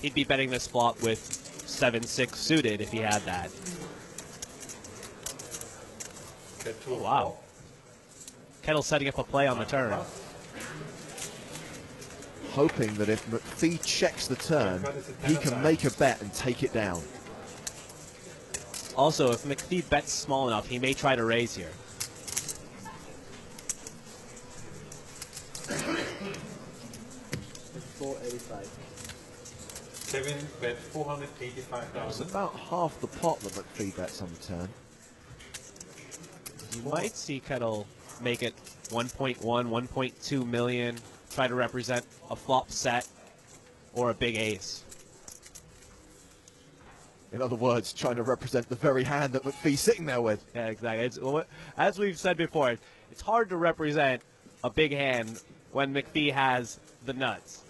He'd be betting this flop with 7-6 suited if he had that. Oh, wow. Kettle's setting up a play on the turn. Hoping that if McPhee checks the turn, he can make a bet and take it down. Also, if McPhee bets small enough, he may try to raise here. Kevin bet 485,000. It's about half the pot that McPhee bets on the turn. You might see Kettle make it 1.1, 1.2 million, try to represent a flop set or a big ace. In other words, trying to represent the very hand that McPhee's sitting there with. Yeah, exactly. As we've said before, it's hard to represent a big hand when McPhee has the nuts.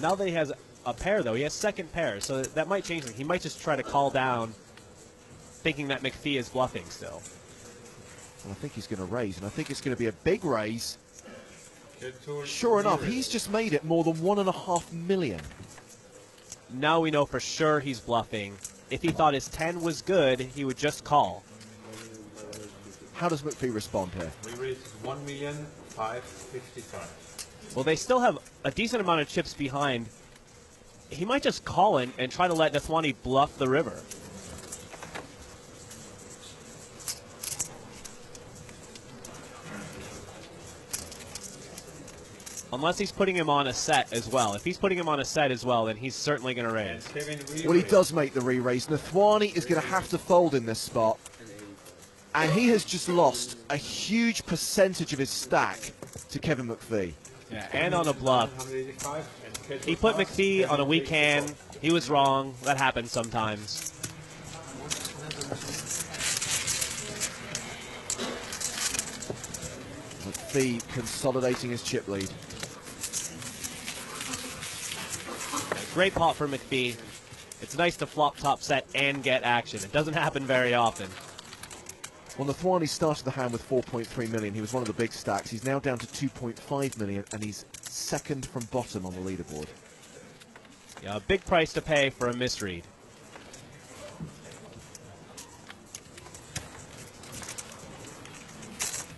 Now that he has a pair, though, he has second pair, so that might change things. He might just try to call down, thinking that McPhee is bluffing still. Well, I think he's going to raise, and I think it's going to be a big raise. Sure enough, he's just made it more than 1.5 million. Now we know for sure he's bluffing. If he thought his 10 was good, he would just call. How does McPhee respond here? We raised 1,555,000. Well, they still have a decent amount of chips behind. He might just call in and try to let Nathwani bluff the river. Unless he's putting him on a set as well. If he's putting him on a set as well, then he's certainly going to raise. Well, he does make the re-raise. Nathwani is going to have to fold in this spot. And he has just lost a huge percentage of his stack to Kevin McPhee. Yeah, and on a bluff. He put McPhee on a weak hand. He was wrong. That happens sometimes. McPhee consolidating his chip lead. Great pot for McPhee. It's nice to flop top set and get action. It doesn't happen very often. Well, Nathwani started the hand with 4.3 million. He was one of the big stacks. He's now down to 2.5 million, and he's second from bottom on the leaderboard. Yeah, a big price to pay for a misread.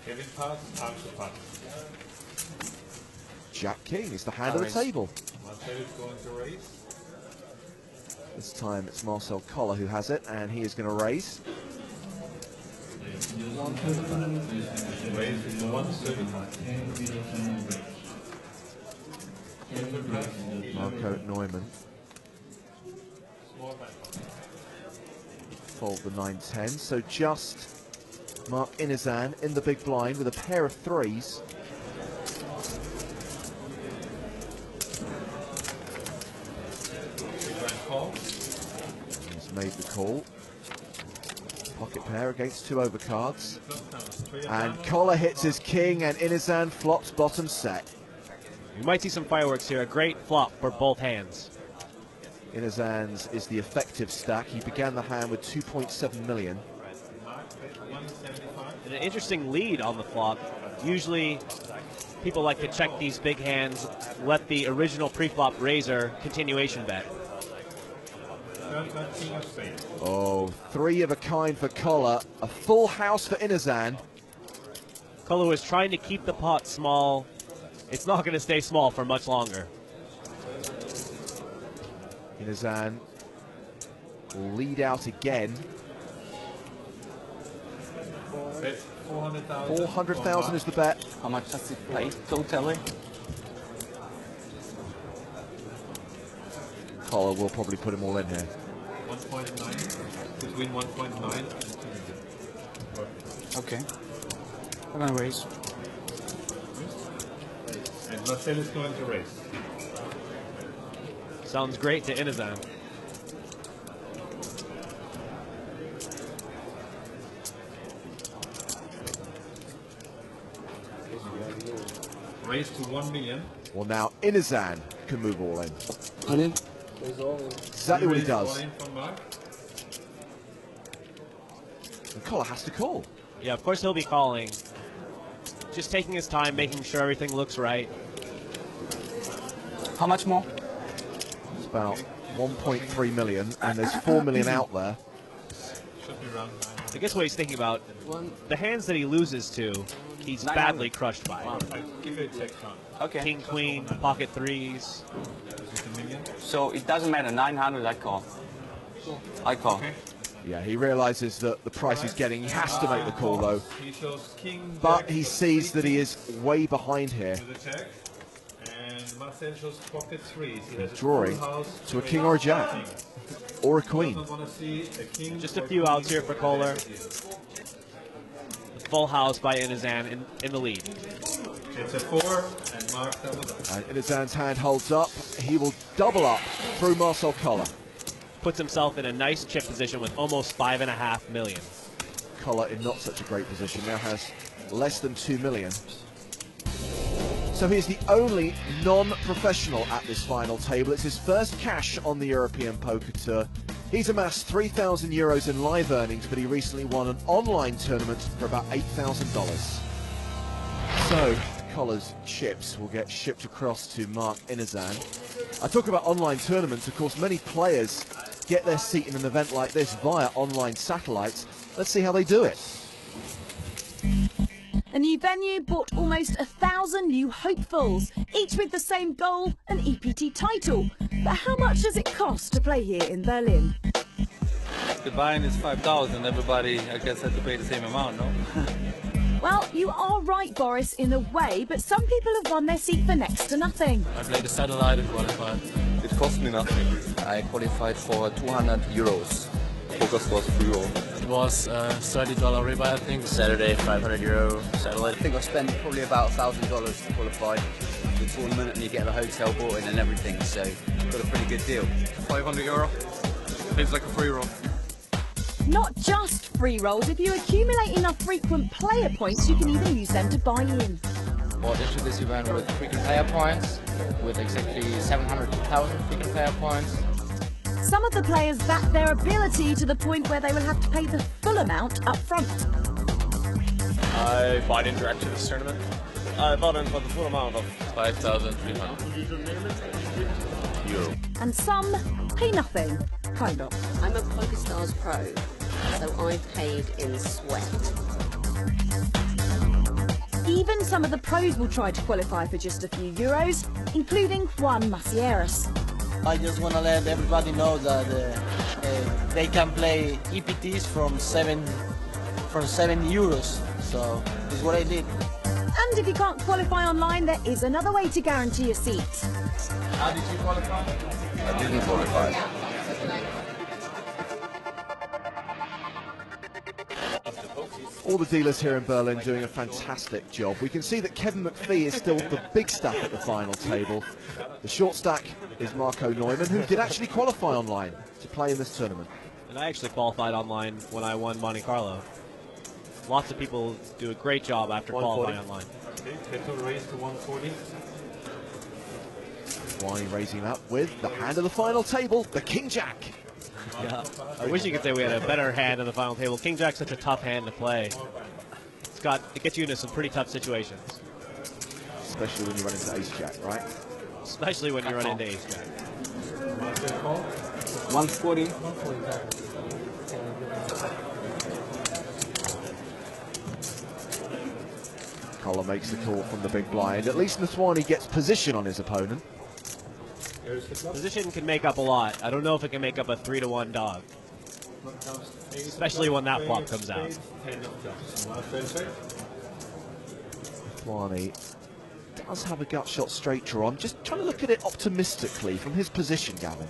Kevin pass, answer pass. Jack King is the hand of the table. Marcel is going to raise. This time it's Marcel Koller who has it, and he is going to raise. Raise to 135. Marco Neumann. Fold the 9-10, so just Mark Inizan in the big blind with a pair of threes. He's made the call. Pocket pair against two overcards. And Koller hits his king, and Inizan flops bottom set. You might see some fireworks here. A great flop for both hands. Inizan's is the effective stack. He began the hand with 2.7 million. And an interesting lead on the flop. Usually people like to check these big hands, let the original pre-flop raiser continuation bet. Oh, three of a kind for Koller. A full house for Inizan. Koller was trying to keep the pot small. It's not going to stay small for much longer. Inizan will lead out again. 400,000 is the bet. How much does it play totally? Koller will probably put him all in here. 1.9, between 1.9 and 2 million. Okay. I'm gonna raise. And Marcel is going to raise. Sounds great to Inizan. Raise to 1 million. Well, now Inizan can move all in. All in? Exactly what he does. All in from Mark. And Koller has to call. Yeah, of course he'll be calling. just taking his time, making sure everything looks right. How much more? It's about 1.3 million, and there's 4 million out there. Should be around 900. I guess what he's thinking about, the hands that he loses to, he's badly crushed by. I'll give you a check count. Okay. King, queen, pocket threes. Is it a million? So it doesn't matter. 900, I call. I call. Okay. Yeah, he realizes that the price he's getting, he has to make the call though. He shows king, But jack, he sees that he is way behind here, with a check. And Marcel shows pocket threes. He has drawing a full house to a king or a jack, or a queen. Doesn't want to see a king Just a or few queen outs here for Kohler. Full house by Inizan in the lead. It's a 4, and Mark that was up. And Inizan's hand holds up. He will double up through Marcel Koller. Puts himself in a nice chip position with almost 5.5 million. Koller in not such a great position, now has less than 2 million. So he's the only non-professional at this final table. It's his first cash on the European Poker Tour. He's amassed 3,000 euros in live earnings, but he recently won an online tournament for about $8,000. So Koller's chips will get shipped across to Mark Inizan. I talk about online tournaments. Of course, many players get their seat in an event like this via online satellites. Let's see how they do it. A new venue brought almost 1,000 new hopefuls, each with the same goal, an EPT title. But how much does it cost to play here in Berlin? The buy-in is 5,000. Everybody, I guess, has to pay the same amount, no? Well, you are right, Boris, in a way, but some people have won their seat for next to nothing. I played the satellite and qualified. It cost me nothing. I qualified for 200 euros. Focus was free roll. It was $30 rebuy, I think. Saturday, 500 euro satellite. I think I spent probably about $1,000 to qualify the tournament, and you get the hotel bought in and everything, so got a pretty good deal. 500 euro. Seems like a free roll. Not just free rolls. If you accumulate enough frequent player points, you can even use them to buy in. Bought into this event with frequent player points, with exactly 700,000 frequent player points. Some of the players back their ability to the point where they will have to pay the full amount up front. I bought in direct to this tournament. I bought in for the full amount of 5,300 euro. And some pay nothing, kind of. I'm a PokerStars Pro, so I paid in sweat. Even some of the pros will try to qualify for just a few euros, including Juan Macieras. I just want to let everybody know that they can play EPTs from 7 euros. So this is what I did. And if you can't qualify online, there is another way to guarantee a seat. How did you qualify? I didn't qualify. All the dealers here in Berlin doing a fantastic job. We can see that Kevin McPhee is still the big stack at the final table. The short stack is Marco Neumann, who did actually qualify online to play in this tournament. And I actually qualified online when I won Monte Carlo. Lots of people do a great job after qualifying online. Okay, Peto raised to 140. Why raising up with the hand of the final table, the King Jack. Yeah. I wish you could say we had a better hand on the final table. King Jack's such a tough hand to play. It gets you into some pretty tough situations. Especially when you run into Ace Jack, right? Especially when you run into Ace Jack. 140. Koller makes the call from the big blind. At least Naswani gets position on his opponent. Position can make up a lot. I don't know if it can make up a 3-to-1 dog. Especially when that flop comes out. Naswani does have a gut shot straight draw. I'm just trying to look at it optimistically from his position, Gavin.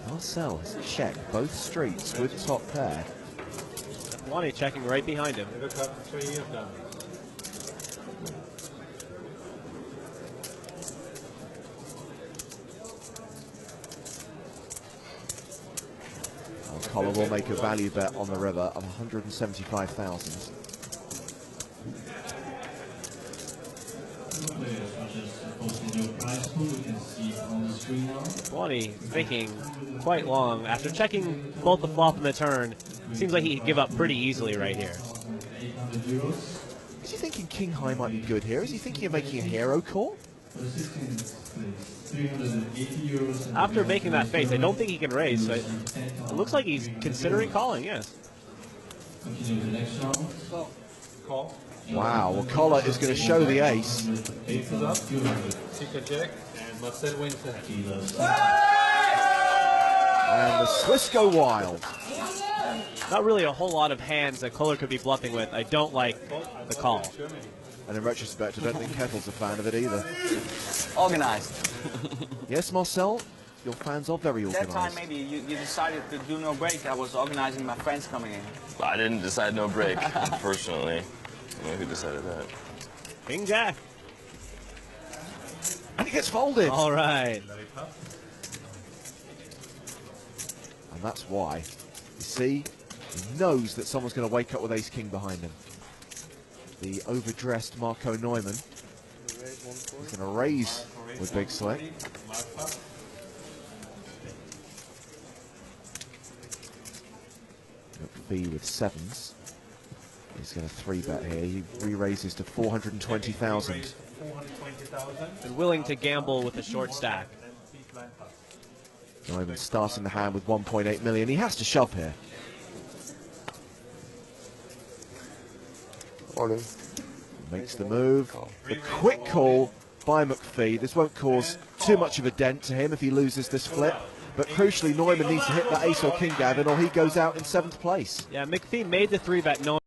Marcel has checked both streets with top pair. Wani checking right behind him. Koller will make a value bet on the river of 175,000. Bloody thinking quite long. After checking both the flop and the turn, seems like he could give up pretty easily right here. Is he thinking king high might be good here? Is he thinking of making a hero call? After making that face, I don't think he can raise. So it looks like he's considering calling, yes. Call. Wow, well, Collar is going to show the ace. Ace is up, Chica Jack, and Marcel wins the hand. And the Swiss go wild. Not really a whole lot of hands that Kohler could be bluffing with. I don't like the call. And in retrospect, I don't think Kettle's a fan of it either. Organized. Yes, Marcel, your fans are very That organized. time maybe you decided to do no break. I was organizing my friends coming in. I didn't decide no break, personally. I don't know who decided that. King Jack. And he gets folded. All right. And that's why. You see, he knows that someone's going to wake up with ace king behind him. The overdressed Marco Neumann. He's going to raise with big slick. McPhee with sevens. He's going to 3-bet here. He re-raises to 420,000. And willing to gamble with a short stack. Neumann starting the hand with 1.8 million. He has to shove here. Makes the move. The quick call by McPhee. This won't cause too much of a dent to him if he loses this flip. But crucially, Neumann needs to hit that ace or king, Gavin, or he goes out in 7th place. Yeah, McPhee made the 3-bet.